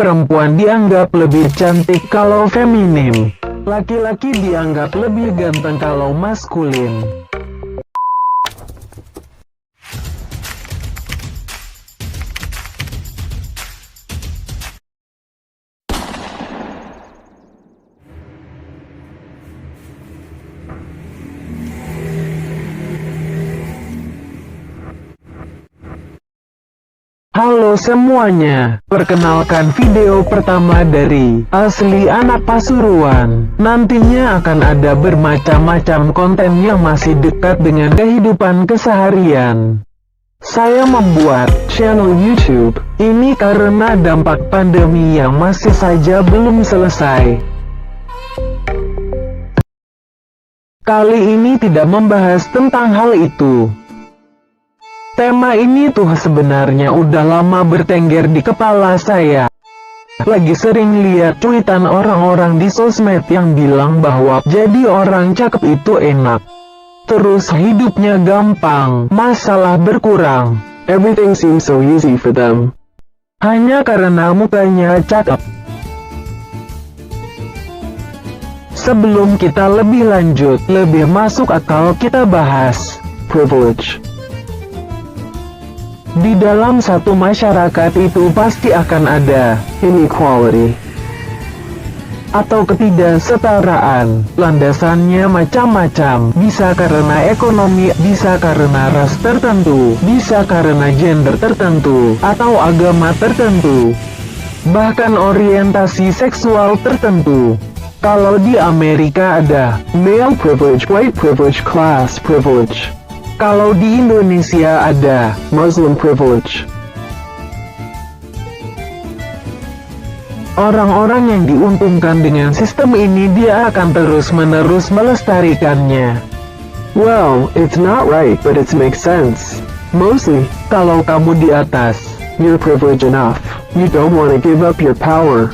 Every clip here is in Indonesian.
Perempuan dianggap lebih cantik kalau feminim. Laki-laki dianggap lebih ganteng kalau maskulin. Halo semuanya, perkenalkan video pertama dari Asli Anak Pasuruan. Nantinya akan ada bermacam-macam konten yang masih dekat dengan kehidupan keseharian. Saya membuat channel YouTube ini karena dampak pandemi yang masih saja belum selesai. Kali ini tidak membahas tentang hal itu. Tema ini tuh sebenarnya udah lama bertengger di kepala saya. Lagi sering lihat cuitan orang-orang di sosmed yang bilang bahwa jadi orang cakep itu enak. Terus hidupnya gampang, masalah berkurang. Everything seems so easy for them. Hanya karena mukanya cakep. Sebelum kita lebih lanjut, lebih masuk akal kita bahas privilege. Di dalam satu masyarakat itu pasti akan ada inequality atau ketidaksetaraan. Landasannya macam-macam, bisa karena ekonomi, bisa karena ras tertentu, bisa karena gender tertentu, atau agama tertentu, bahkan orientasi seksual tertentu. Kalau di Amerika ada male privilege, white privilege, class privilege. Kalau di Indonesia ada Muslim privilege. Orang-orang yang diuntungkan dengan sistem ini dia akan terus-menerus melestarikannya. Well, it's not right, but it makes sense. Mostly, kalau kamu di atas, you're privileged enough. You don't want to give up your power.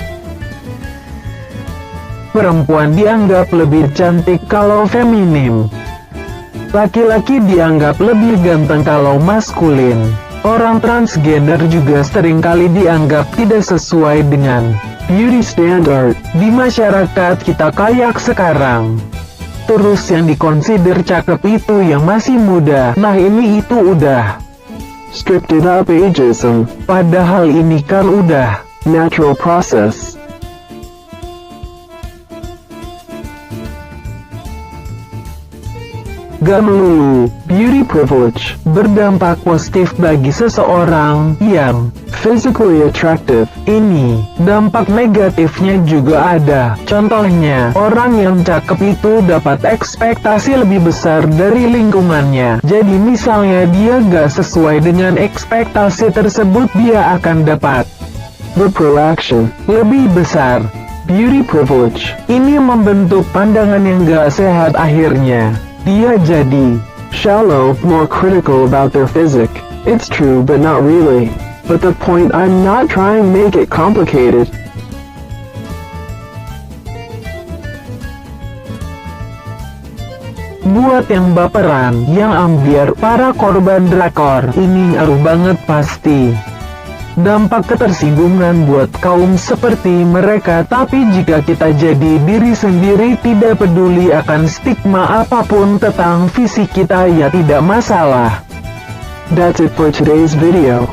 Perempuan dianggap lebih cantik kalau feminim. Laki-laki dianggap lebih ganteng kalau maskulin. Orang transgender juga seringkali dianggap tidak sesuai dengan beauty standard di masyarakat kita kayak sekarang. Terus yang dikonsider cakep itu yang masih muda. Nah ini itu udah scripted up ageism. Padahal ini kan udah natural process. Gak melulu beauty privilege berdampak positif bagi seseorang yang physically attractive. Ini dampak negatifnya juga ada. Contohnya, orang yang cakep itu dapat ekspektasi lebih besar dari lingkungannya. Jadi misalnya dia gak sesuai dengan ekspektasi tersebut, dia akan dapat reproaction lebih besar. Beauty privilege ini membentuk pandangan yang gak sehat akhirnya. Dia jadi shallow, more critical about their physique. It's true, but not really. But the point, I'm not trying to make it complicated. Buat yang baperan, yang ambiar, para korban drakor, ini ngaruh banget pasti. Dampak ketersinggungan buat kaum seperti mereka. Tapi jika kita jadi diri sendiri, tidak peduli akan stigma apapun tentang fisik kita, ya tidak masalah. That's it for today's video.